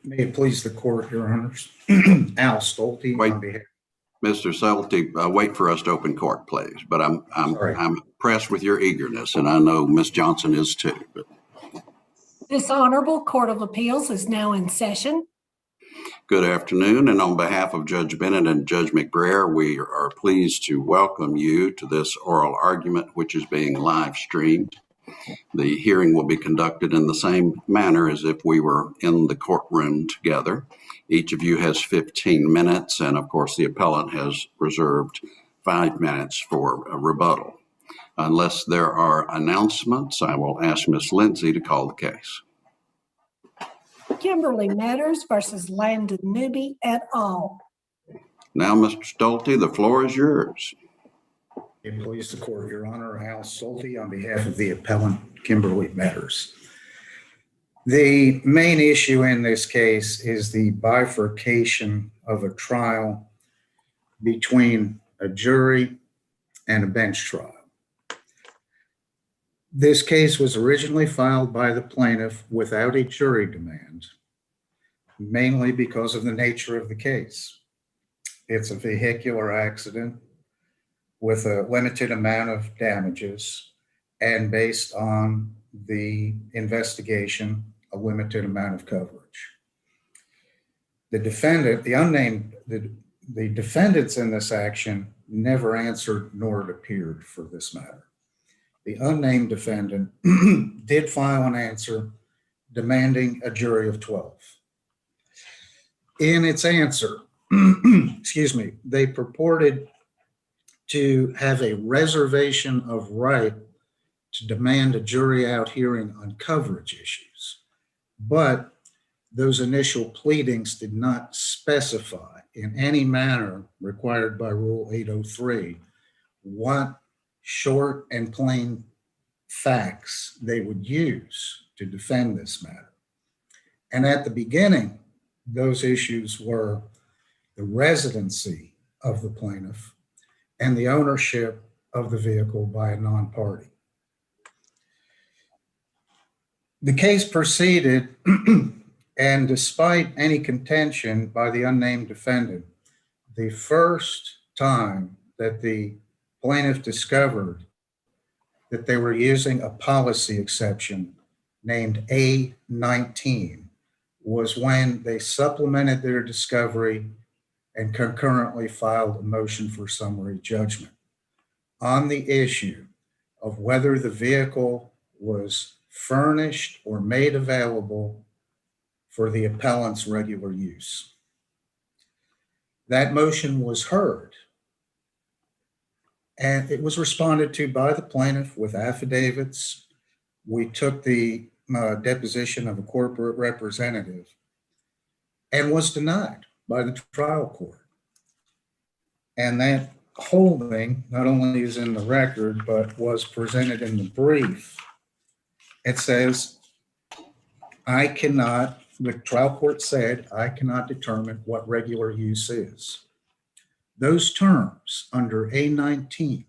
May it please the court, Your Honors. Al Stolte Wait, on behalf. Mr. Selty, wait for us to open court, please. But Sorry. I'm impressed with your eagerness, and I know Ms. Johnson is too. But This Honorable Court of Appeals is now in session. good afternoon, and on behalf of Judge Bennett and Judge McBrayer, we are pleased to welcome you to this oral argument, which is being live streamed. The hearing will be conducted in the same manner as if we were in the courtroom together. Each of you has 15 minutes, and of course the appellant has reserved 5 minutes for a rebuttal. Unless there are announcements, I will ask Ms. Lindsay to call the case. Kimberly Matters versus Landon Newby et al. Now, Mr. Stolte, the floor is yours. May it please the court, Your Honor. Al Stolte on behalf of the appellant, Kimberly Matters. The main issue in this case is the bifurcation of a trial between a jury and a bench trial. This case was originally filed by the plaintiff without a jury demand, mainly because of the nature of the case. It's a vehicular accident with a limited amount of damages, and based on the investigation, a limited amount of coverage. The defendant, the defendants in this action never answered nor appeared for this matter. The unnamed defendant did file an answer demanding a jury of 12. In its answer, they purported to have a reservation of right to demand a jury out hearing on coverage issues. But those initial pleadings did not specify in any manner required by Rule 803 what short and plain facts they would use to defend this matter. And at the beginning, those issues were the residency of the plaintiff and the ownership of the vehicle by a non-party. The case proceeded, and despite any contention by the unnamed defendant, the first time that the plaintiff discovered that they were using a policy exception named A19 was when they supplemented their discovery and concurrently filed a motion for summary judgment on the issue of whether the vehicle was furnished or made available for the appellant's regular use. That motion was heard, and it was responded to by the plaintiff with affidavits. We took the deposition of a corporate representative and was denied by the trial court. And that holding not only is in the record, but was presented in the brief. It says, the trial court said, I cannot determine what regular use is. Those terms under A19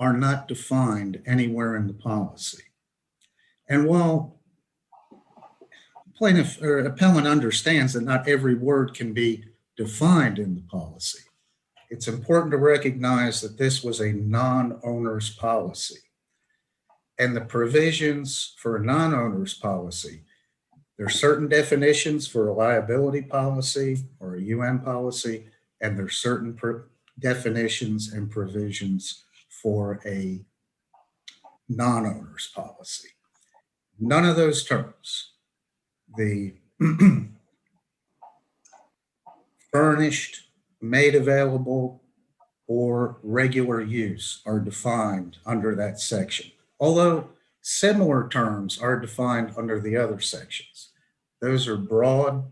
are not defined anywhere in the policy. And while plaintiff or appellant understands that not every word can be defined in the policy, it's important to recognize that this was a non-owner's policy. And the provisions for a non-owner's policy, there are certain definitions for a liability policy or a UM policy, and there's certain definitions and provisions for a non-owner's policy. None of those terms, the furnished, made available, or regular use are defined under that section. Although similar terms are defined under the other sections. Those are broad,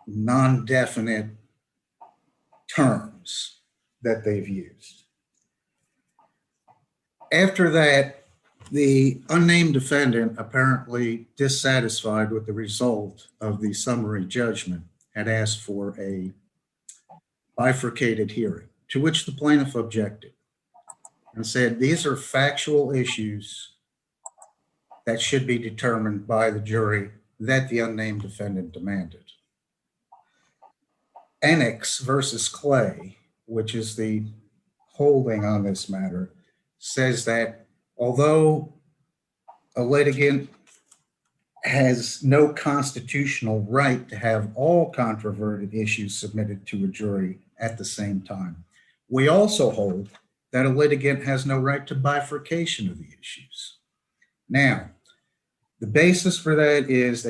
non-definite terms that they've used. After that, the unnamed defendant, apparently dissatisfied with the result of the summary judgment, had asked for a bifurcated hearing, to which the plaintiff objected and said, these are factual issues that should be determined by the jury that the unnamed defendant demanded. Enix versus Clay, which is the holding on this matter, says that although a litigant has no constitutional right to have all controverted issues submitted to a jury at the same time, we also hold that a litigant has no right to bifurcation of the issues. Now, the basis for that is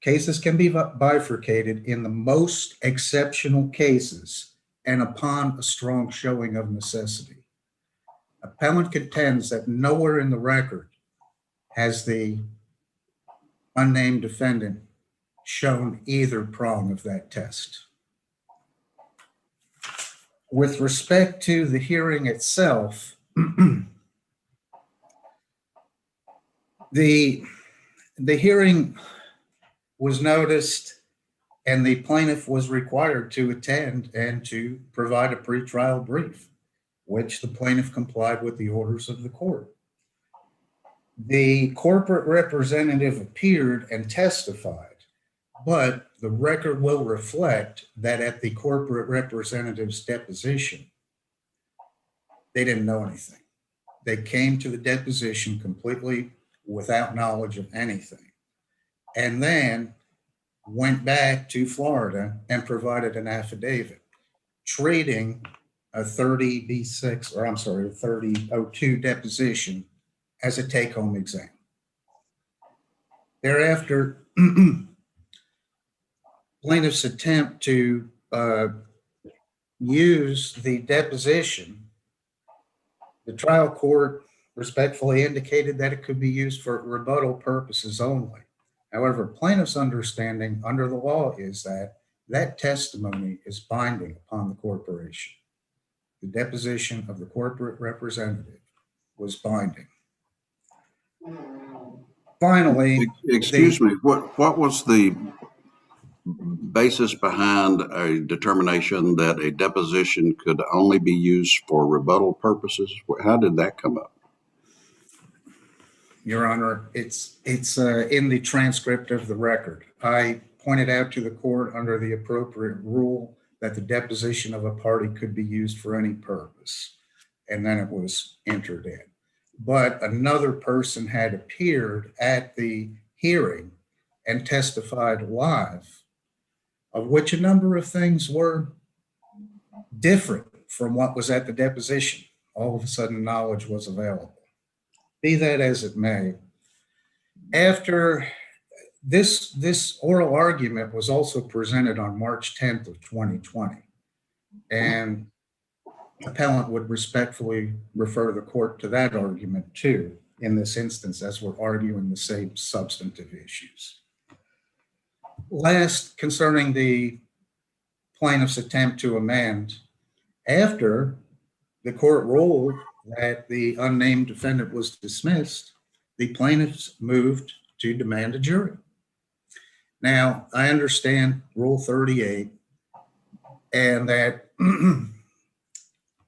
cases can be bifurcated in the most exceptional cases and upon a strong showing of necessity. Appellant contends that nowhere in the record has the unnamed defendant shown either prong of that test. With respect to the hearing itself, the hearing was noticed and the plaintiff was required to attend and to provide a pretrial brief, which the plaintiff complied with the orders of the court. The corporate representative appeared and testified, but the record will reflect that at the corporate representative's deposition, they didn't know anything. They came to the deposition completely without knowledge of anything, and then went back to Florida and provided an affidavit treating a 3002 deposition as a take-home exam. Thereafter, plaintiff's attempt to use the deposition, the trial court respectfully indicated that it could be used for rebuttal purposes only. However, plaintiff's understanding under the law is that that testimony is binding upon the corporation. The deposition of the corporate representative was binding. Finally, excuse me, what was the basis behind a determination that a deposition could only be used for rebuttal purposes? How did that come up? Your Honor, it's in the transcript of the record. I pointed out to the court under the appropriate rule that the deposition of a party could be used for any purpose, and then it was entered in. But another person had appeared at the hearing and testified live, of which a number of things were different from what was at the deposition. All of a sudden, knowledge was available. Be that as it may, after this oral argument was also presented on March 10th of 2020, and appellant would respectfully refer the court to that argument too, in this instance, as we're arguing the same substantive issues. Last, concerning the plaintiff's attempt to amend, after the court ruled that the unnamed defendant was dismissed, the plaintiffs moved to demand a jury. Now, I understand Rule 38 and that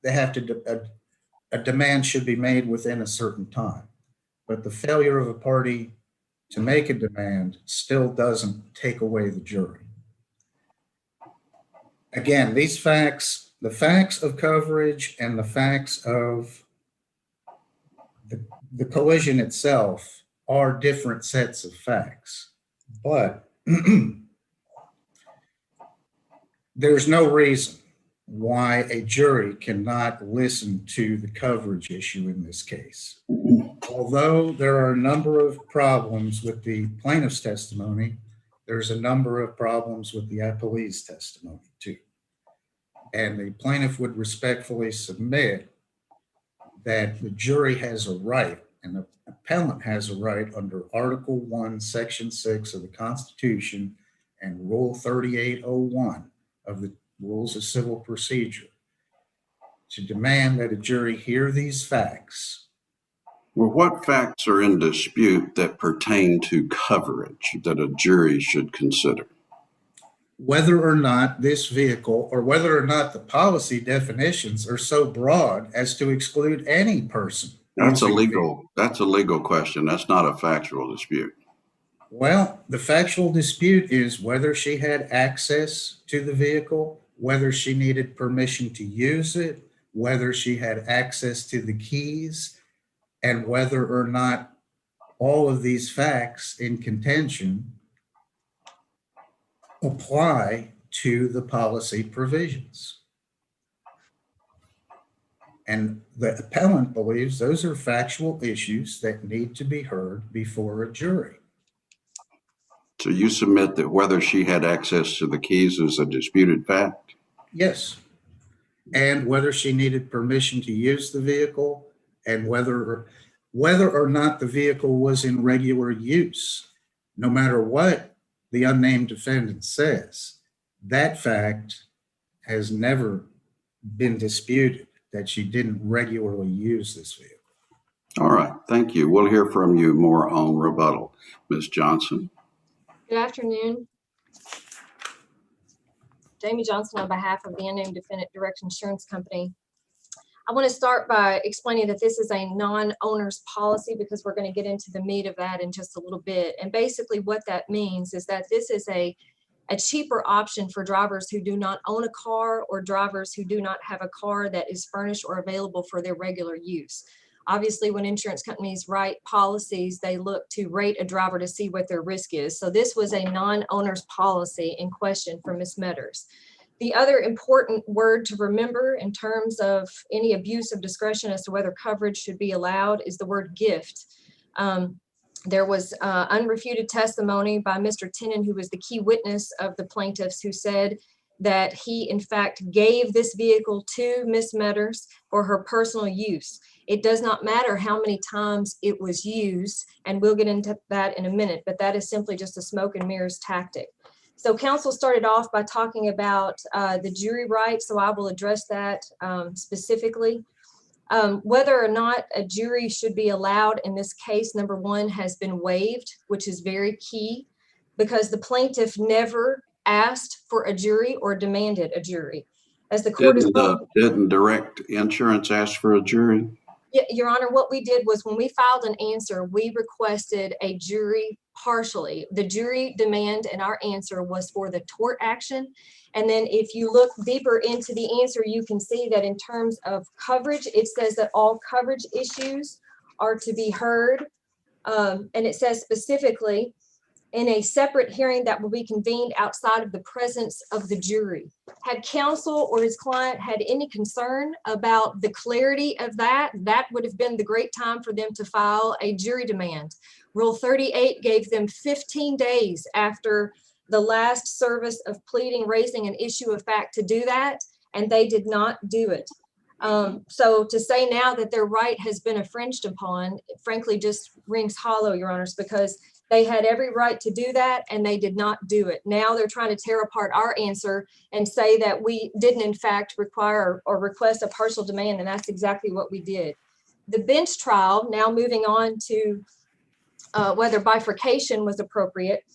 they have to, a demand should be made within a certain time, but the failure of a party to make a demand still doesn't take away the jury. Again, these facts, the facts of coverage and the facts of the collision itself are different sets of facts, but there's no reason why a jury cannot listen to the coverage issue in this case. Although there are a number of problems with the plaintiff's testimony, there's a number of problems with the appellee's testimony too. And the plaintiff would respectfully submit that the jury has a right, and the appellant has a right under Article 1, Section 6 of the Constitution and Rule 3801 of the Rules of Civil Procedure, to demand that a jury hear these facts. Well, what facts are in dispute that pertain to coverage that a jury should consider? Whether or not this vehicle, or whether or not the policy definitions are so broad as to exclude any person. That's a legal question. That's not a factual dispute. Well, the factual dispute is whether she had access to the vehicle, whether she needed permission to use it, whether she had access to the keys, and whether or not all of these facts in contention apply to the policy provisions. And the appellant believes those are factual issues that need to be heard before a jury. So you submit that whether she had access to the keys is a disputed fact? Yes. And whether she needed permission to use the vehicle, and whether or not the vehicle was in regular use. No matter what the unnamed defendant says, that fact has never been disputed, that she didn't regularly use this vehicle. All right, thank you. We'll hear from you more on rebuttal. Ms. Johnson. Good afternoon. Jamie Johnson on behalf of the unnamed defendant Direct Insurance Company. I want to start by explaining that this is a non-owner's policy because we're going to get into the meat of that in just a little bit. And basically what that means is that this is a cheaper option for drivers who do not own a car or drivers who do not have a car that is furnished or available for their regular use. Obviously, when insurance companies write policies, they look to rate a driver to see what their risk is. So this was a non-owner's policy in question for Ms. Metters. The other important word to remember in terms of any abuse of discretion as to whether coverage should be allowed is the word gift. There was unrefuted testimony by Mr. Tennant, who was the key witness of the plaintiffs, who said that he in fact gave this vehicle to Ms. Metters for her personal use. It does not matter how many times it was used, and we'll get into that in a minute, but that is simply just a smoke and mirrors tactic. So counsel started off by talking about the jury rights, so I will address that specifically. Whether or not a jury should be allowed in this case, number one, has been waived, which is very key because the plaintiff never asked for a jury or demanded a jury. As the court Didn't Direct Insurance ask for a jury? Yeah, Your Honor, what we did was when we filed an answer, we requested a jury partially. The jury demand and our answer was for the tort action. And then if you look deeper into the answer, you can see that in terms of coverage, it says that all coverage issues are to be heard. And it says specifically in a separate hearing that will be convened outside of the presence of the jury. Had counsel or his client had any concern about the clarity of that, that would have been the great time for them to file a jury demand. Rule 38 gave them 15 days after the last service of pleading, raising an issue of fact to do that, and they did not do it. So to say now that their right has been infringed upon, frankly, just rings hollow, Your Honors, because they had every right to do that and they did not do it. Now they're trying to tear apart our answer and say that we didn't in fact require or request a partial demand, and that's exactly what we did. The bench trial, now moving on to whether bifurcation was appropriate,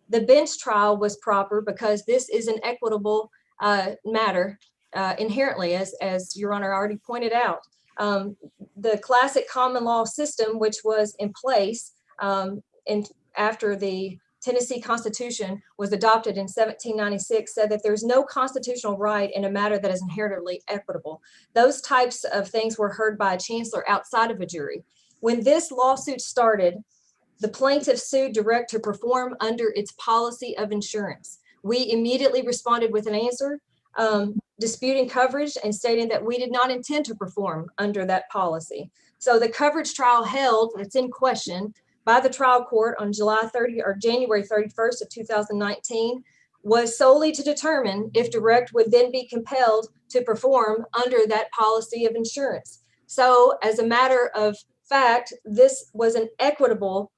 the bench trial was proper because this is an equitable matter inherently, as Your Honor already pointed out. The classic common law system, which was in place after the Tennessee Constitution was adopted in 1796, said that there's no constitutional right in a matter that is inherently equitable. Those types of things were heard by a chancellor outside of a jury. When this lawsuit started, the plaintiff sued Direct to perform under its policy of insurance. We immediately responded with an answer disputing coverage and stating that we did not intend to perform under that policy. So the coverage trial held, it's in question, by the trial court on January 31st of 2019 was solely to determine if Direct would then be compelled to perform under that policy of insurance. So as a matter of fact, this was an equitable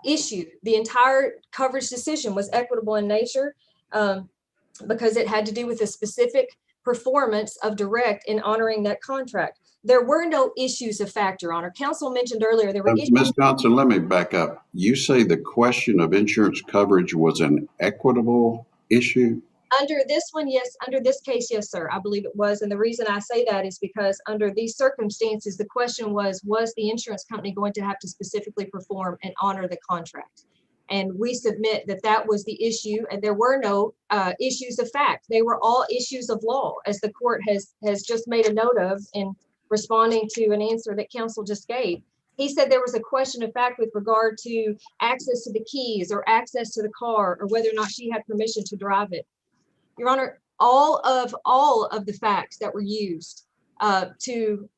issue. The entire coverage decision was equitable in nature because it had to do with the specific performance of Direct in honoring that contract. There were no issues of fact, Your Honor. Counsel mentioned earlier there were issues. Ms. Johnson, let me back up. You say the question of insurance coverage was an equitable issue? Under this one, yes. Under this case, yes, sir. I believe it was. And the reason I say that is because under these circumstances, the question was the insurance company going to have to specifically perform and honor the contract? And we submit that that was the issue, and there were no issues of fact. They were all issues of law, as the court has just made a note of in responding to an answer that counsel just gave. He said there was a question of fact with regard to access to the keys or access to the car or whether or not she had permission to drive it. Your Honor, all of the facts that were used to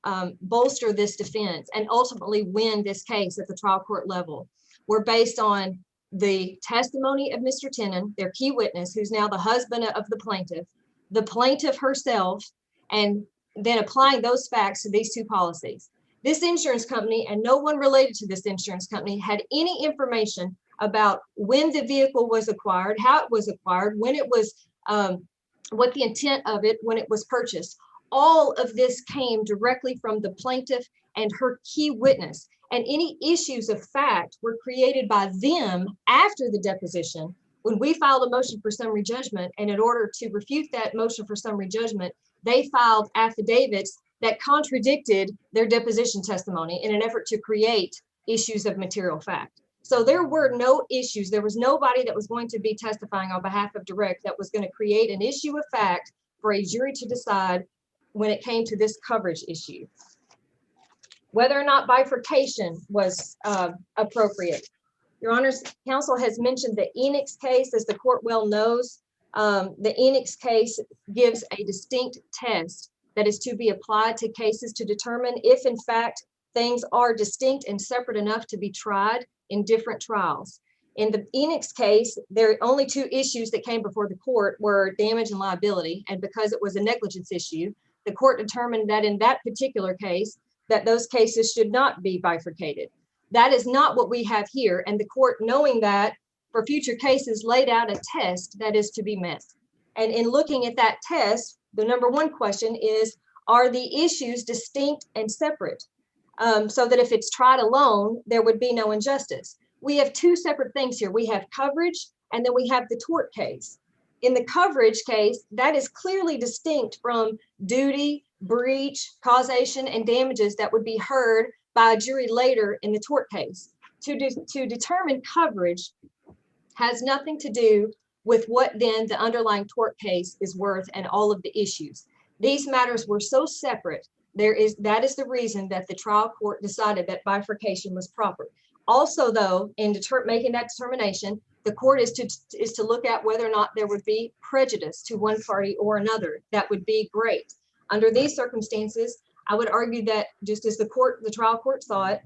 bolster this defense and ultimately win this case at the trial court level were based on the testimony of Mr. Tennant, their key witness, who's now the husband of the plaintiff herself, and then applying those facts to these two policies. This insurance company, and no one related to this insurance company, had any information about when the vehicle was acquired, how it was acquired, when it was, what the intent of it when it was purchased. All of this came directly from the plaintiff and her key witness. And any issues of fact were created by them after the deposition when we filed a motion for summary judgment. And in order to refute that motion for summary judgment, they filed affidavits that contradicted their deposition testimony in an effort to create issues of material fact. So there were no issues. There was nobody that was going to be testifying on behalf of Direct that was going to create an issue of fact for a jury to decide when it came to this coverage issue. Whether or not bifurcation was appropriate. Your Honor's counsel has mentioned the Enix case. As the court well knows, the Enix case gives a distinct test that is to be applied to cases to determine if in fact things are distinct and separate enough to be tried in different trials. In the Enix case, there are only two issues that came before the court were damage and liability. And because it was a negligence issue, the court determined that in that particular case, that those cases should not be bifurcated. That is not what we have here. And the court, knowing that, for future cases, laid out a test that is to be met. And in looking at that test, the number one question is, are the issues distinct and separate? So that if it's tried alone, there would be no injustice. We have two separate things here. We have coverage, and then we have the tort case. In the coverage case, that is clearly distinct from duty, breach, causation, and damages that would be heard by a jury later in the tort case. To determine coverage has nothing to do with what then the underlying tort case is worth and all of the issues. These matters were so separate. That is the reason that the trial court decided that bifurcation was proper. Also, though, in making that determination, the court is to look at whether or not there would be prejudice to one party or another. That would be great. Under these circumstances, I would argue that just as the trial court saw it,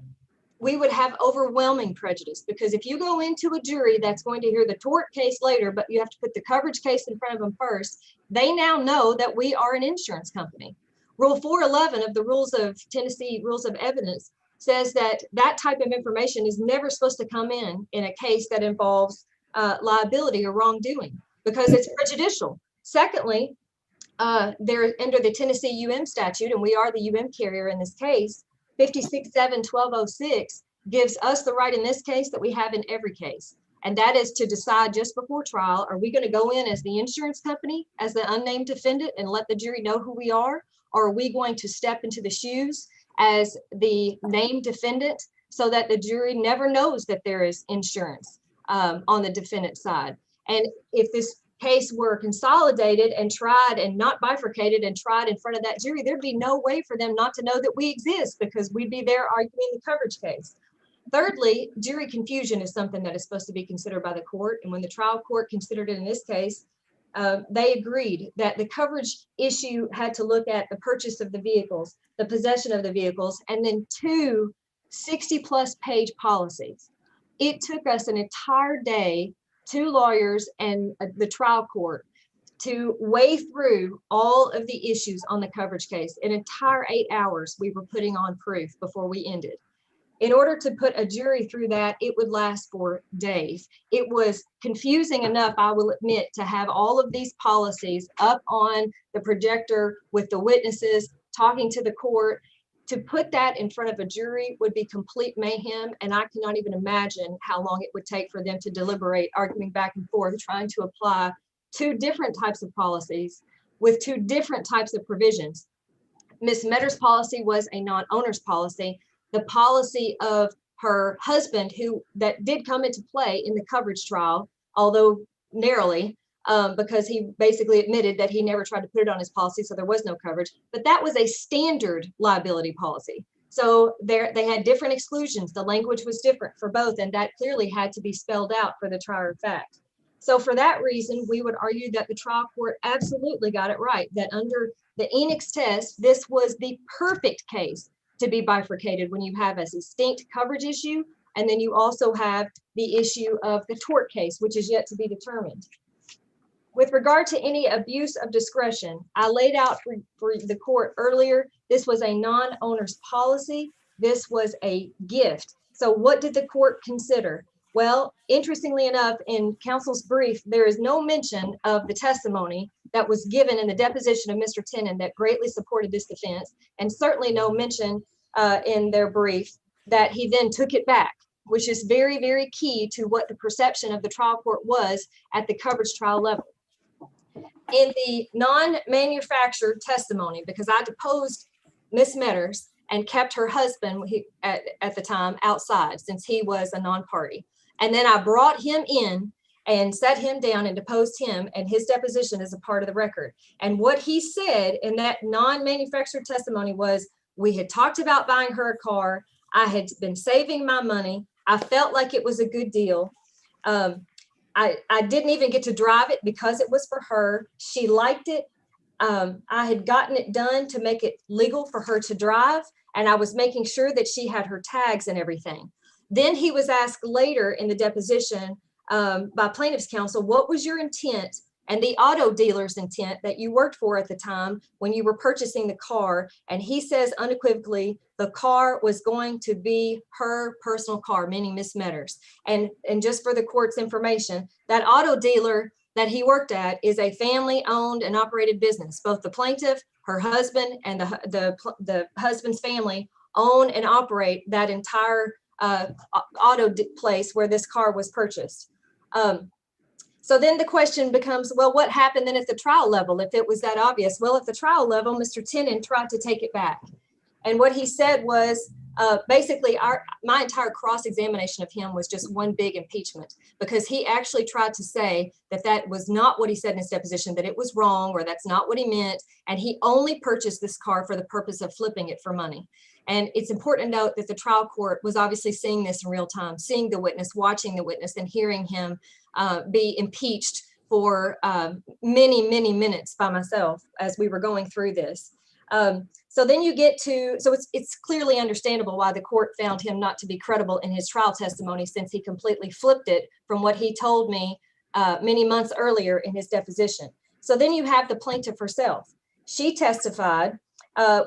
we would have overwhelming prejudice, because if you go into a jury that's going to hear the tort case later, but you have to put the coverage case in front of them first, they now know that we are an insurance company. Rule 411 of the Tennessee Rules of Evidence says that that type of information is never supposed to come in a case that involves liability or wrongdoing, because it's prejudicial. Secondly, they're under the Tennessee UM statute, and we are the UM carrier in this case. 56-7-1206 gives us the right in this case that we have in every case. And that is to decide just before trial, are we going to go in as the insurance company, as the unnamed defendant, and let the jury know who we are? Or are we going to step into the shoes as the named defendant so that the jury never knows that there is insurance on the defendant's side? And if this case were consolidated and tried and not bifurcated and tried in front of that jury, there'd be no way for them not to know that we exist, because we'd be there arguing the coverage case. Thirdly, jury confusion is something that is supposed to be considered by the court. And when the trial court considered it in this case, they agreed that the coverage issue had to look at the purchase of the vehicles, the possession of the vehicles, and then two 60+ page policies. It took us an entire day, two lawyers and the trial court, to weigh through all of the issues on the coverage case. An entire 8 hours we were putting on proof before we ended. In order to put a jury through that, it would last for days. It was confusing enough, I will admit, to have all of these policies up on the projector with the witnesses talking to the court. To put that in front of a jury would be complete mayhem, and I cannot even imagine how long it would take for them to deliberate, arguing back and forth, trying to apply two different types of policies with two different types of provisions. Ms. Metter's policy was a non-owner's policy. The policy of her husband, that did come into play in the coverage trial, although narrowly, because he basically admitted that he never tried to put it on his policy, so there was no coverage. But that was a standard liability policy. So they had different exclusions. The language was different for both, and that clearly had to be spelled out for the trier of fact. So for that reason, we would argue that the trial court absolutely got it right, that under the Enix test, this was the perfect case to be bifurcated when you have a distinct coverage issue, and then you also have the issue of the tort case, which is yet to be determined. With regard to any abuse of discretion, I laid out for the court earlier, this was a non-owner's policy. This was a gift. So what did the court consider? Well, interestingly enough, in counsel's brief, there is no mention of the testimony that was given in the deposition of Mr. Tennant that greatly supported this defense, and certainly no mention in their brief that he then took it back, which is very, very key to what the perception of the trial court was at the coverage trial level. In the non-manufactured testimony, because I deposed Ms. Metters and kept her husband at the time outside since he was a non-party. And then I brought him in and sat him down and deposed him, and his deposition is a part of the record. And what he said in that non-manufactured testimony was, we had talked about buying her a car. I had been saving my money. I felt like it was a good deal. I didn't even get to drive it because it was for her. She liked it. I had gotten it done to make it legal for her to drive, and I was making sure that she had her tags and everything. Then he was asked later in the deposition by plaintiff's counsel, what was your intent and the auto dealer's intent that you worked for at the time when you were purchasing the car? And he says unequivocally, the car was going to be her personal car, meaning Miss Metters. And just for the court's information, that auto dealer that he worked at is a family owned and operated business. Both the plaintiff, her husband, and the husband's family own and operate that entire auto place where this car was purchased. So then the question becomes, well, what happened then at the trial level if it was that obvious? Well, at the trial level, Mr. Tennant tried to take it back. And what he said was, basically my entire cross-examination of him was just one big impeachment, because he actually tried to say that was not what he said in his deposition, that it was wrong, or that's not what he meant. And he only purchased this car for the purpose of flipping it for money. And it's important to note that the trial court was obviously seeing this in real time, seeing the witness, watching the witness, and hearing him be impeached for many, many minutes by myself as we were going through this. So then you get to, so it's clearly understandable why the court found him not to be credible in his trial testimony, since he completely flipped it from what he told me many months earlier in his deposition. So then you have the plaintiff herself. She testified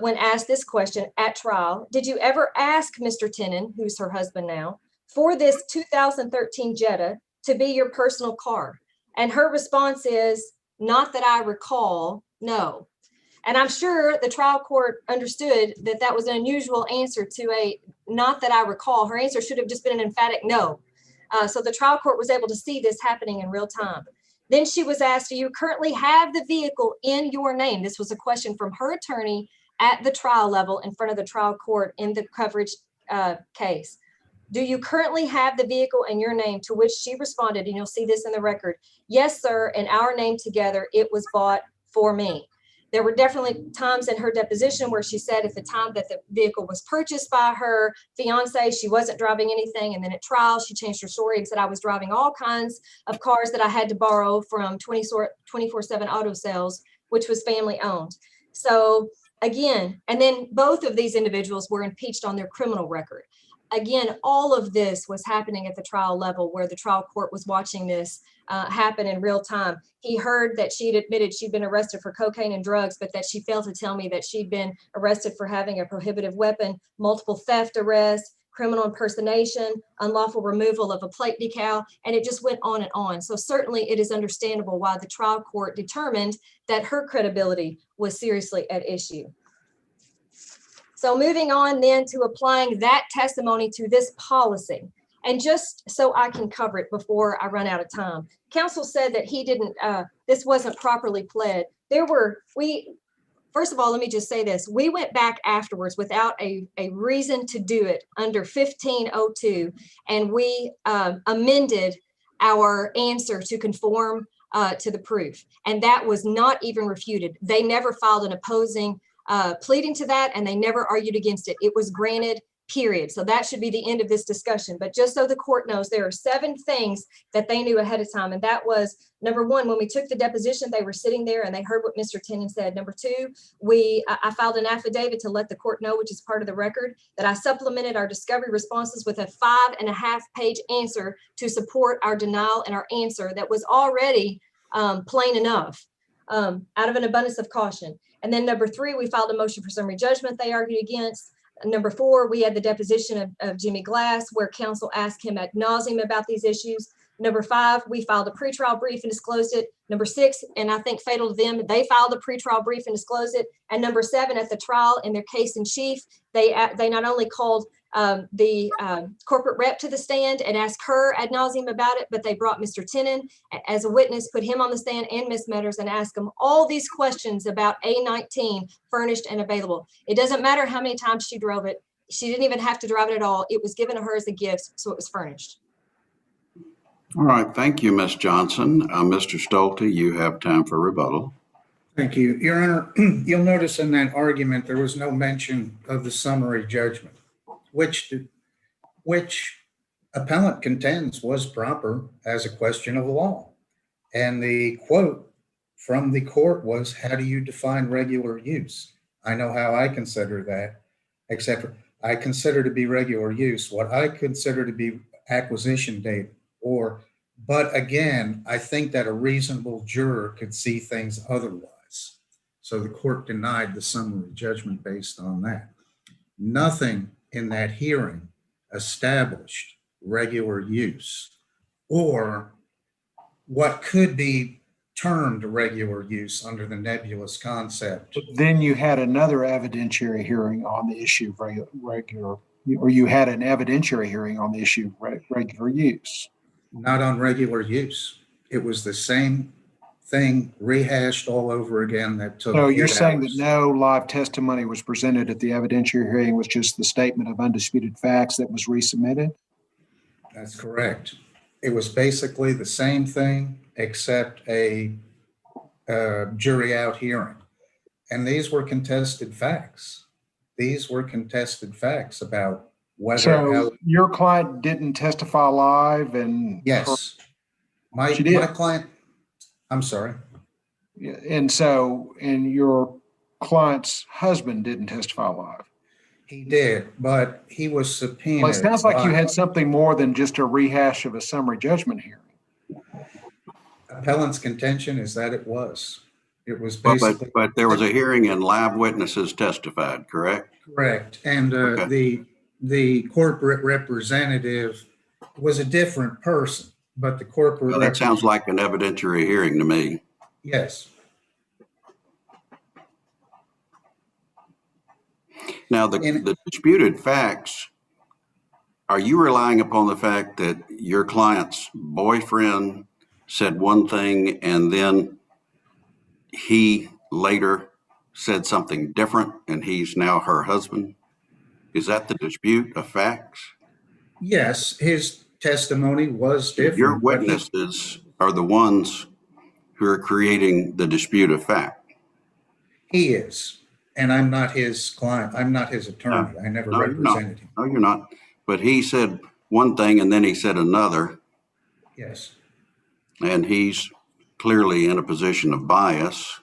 when asked this question at trial: did you ever ask Mr. Tennant, who's her husband now, for this 2013 Jetta to be your personal car? And her response is, not that I recall, no. And I'm sure the trial court understood that that was an unusual answer to a not that I recall. Her answer should have just been an emphatic no. So the trial court was able to see this happening in real time. Then she was asked, do you currently have the vehicle in your name? This was a question from her attorney at the trial level in front of the trial court in the coverage case. Do you currently have the vehicle in your name? To which she responded, and you'll see this in the record, yes, sir, in our name together, it was bought for me. There were definitely times in her deposition where she said at the time that the vehicle was purchased by her fiance, she wasn't driving anything. And then at trial, she changed her story and said, I was driving all kinds of cars that I had to borrow from 24/7 Auto Sales, which was family owned. So again, and then both of these individuals were impeached on their criminal record. Again, all of this was happening at the trial level where the trial court was watching this happen in real time. He heard that she'd admitted she'd been arrested for cocaine and drugs, but that she failed to tell me that she'd been arrested for having a prohibitive weapon, multiple theft arrests, criminal impersonation, unlawful removal of a plate decal, and it just went on and on. So certainly it is understandable why the trial court determined that her credibility was seriously at issue. So moving on then to applying that testimony to this policy. And just so I can cover it before I run out of time, counsel said that he didn't, this wasn't properly pled. first of all, let me just say this. We went back afterwards without a reason to do it under 1502, and we amended our answer to conform to the proof. And that was not even refuted. They never filed an opposing pleading to that, and they never argued against it. It was granted, period. So that should be the end of this discussion. But just so the court knows, there are 7 things that they knew ahead of time. And that was, number 1, when we took the deposition, they were sitting there and they heard what Mr. Tennant said. Number 2, I filed an affidavit to let the court know, which is part of the record, that I supplemented our discovery responses with a 5.5-page answer to support our denial and our answer that was already plain enough, out of an abundance of caution. And then number 3, we filed a motion for summary judgment they argued against. Number 4, we had the deposition of Jimmy Glass, where counsel asked him ad nauseum about these issues. Number 5, we filed a pretrial brief and disclosed it. Number 6, and I think fatal to them, they filed a pretrial brief and disclosed it. And number 7, at the trial in their case in chief, they not only called the corporate rep to the stand and asked her ad nauseum about it, but they brought Mr. Tennant as a witness, put him on the stand, and Ms. Metters, and asked them all these questions about A19 furnished and available. It doesn't matter how many times she drove it. She didn't even have to drive it at all. It was given to her as a gift, so it was furnished. All right. Thank you, Ms. Johnson. Mr. Stolte, you have time for rebuttal. Thank you. Your Honor, you'll notice in that argument, there was no mention of the summary judgment, which appellant contends was proper as a question of law. And the quote from the court was, how do you define regular use? I know how I consider that, except for I consider to be regular use what I consider to be acquisition date, but again, I think that a reasonable juror could see things otherwise. So the court denied the summary judgment based on that. Nothing in that hearing established regular use or what could be termed regular use under the nebulous concept. But then you had another evidentiary hearing on the issue of regular, or you had an evidentiary hearing on the issue of regular use. Not on regular use. It was the same thing rehashed all over again that took. So you're saying that no live testimony was presented at the evidentiary hearing, was just the statement of undisputed facts that was resubmitted? That's correct. It was basically the same thing except a jury out hearing. And these were contested facts. These were contested facts about whether. So your client didn't testify live and. Yes. My client, I'm sorry. And your client's husband didn't testify live. He did, but he was subpoenaed. Well, it sounds like you had something more than just a rehash of a summary judgment hearing. Appellant's contention is that it was. It was basically. But there was a hearing and live witnesses testified, correct? Correct. And Okay. the corporate representative was a different person, but the corporate. Well, that sounds like an evidentiary hearing to me. Yes. Now, the disputed facts, are you relying upon the fact that your client's boyfriend said one thing and then he later said something different and he's now her husband? Is that the dispute of facts? Yes, his testimony was different. Your witnesses are the ones who are creating the dispute of fact. He is. And I'm not his client. I'm not his attorney. I never represented him. No, you're not. But he said one thing and then he said another. Yes. And he's clearly in a position of bias,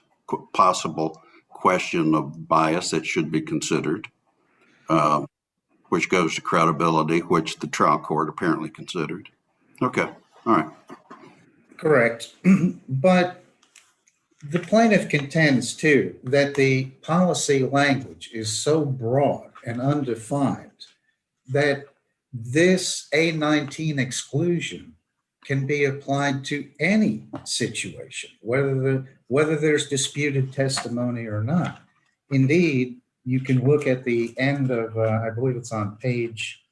possible question of bias that should be considered, which goes to credibility, which the trial court apparently considered. Okay. All right. Correct. But the plaintiff contends, too, that the policy language is so broad and undefined that this A19 exclusion can be applied to any situation, whether there's disputed testimony or not. Indeed, you can look at the end of, I believe it's on page,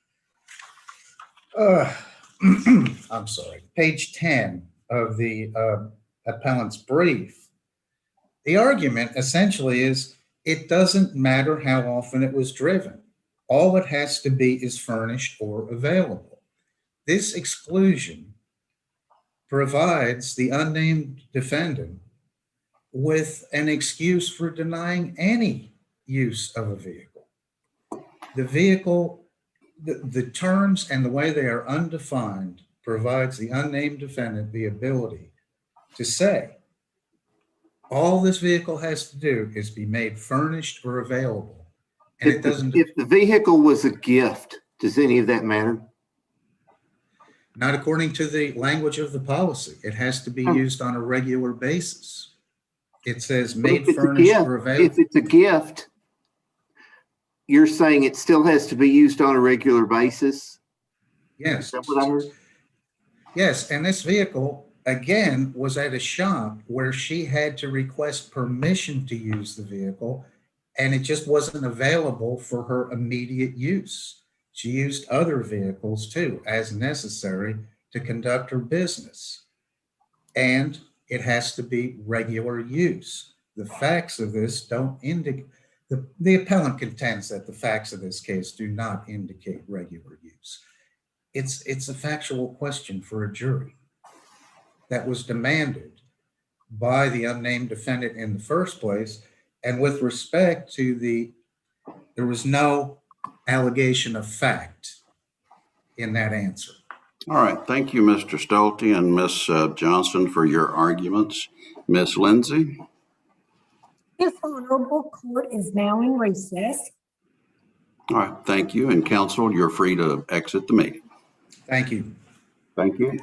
I'm sorry, page 10 of the appellant's brief. The argument essentially is It doesn't matter how often it was driven. All it has to be is furnished or available. This exclusion provides the unnamed defendant with an excuse for denying any use of a vehicle. The vehicle, the terms and the way they are undefined provides the unnamed defendant the ability to say, all this vehicle has to do is be made furnished or available. And it doesn't. If the vehicle was a gift, does any of that matter? Not according to the language of the policy. It has to be used on a regular basis. It says made, furnished, or available. If it's a gift, you're saying it still has to be used on a regular basis? Yes. Is that what I heard? Yes, and this vehicle, again, was at a shop where she had to request permission to use the vehicle, and it just wasn't available for her immediate use. She used other vehicles too, as necessary to conduct her business. And it has to be regular use. The facts of this don't indicate, the appellant contends that the facts of this case do not indicate regular use. It's a factual question for a jury that was demanded by the unnamed defendant in the first place. And with respect to there was no allegation of fact in that answer. All right. Thank you, Mr. Stolte and Ms. Johnston, for your arguments. Ms. Lindsay? This honorable court is now in recess. All right. Thank you. And counsel, you're free to exit the meeting. Thank you. Thank you.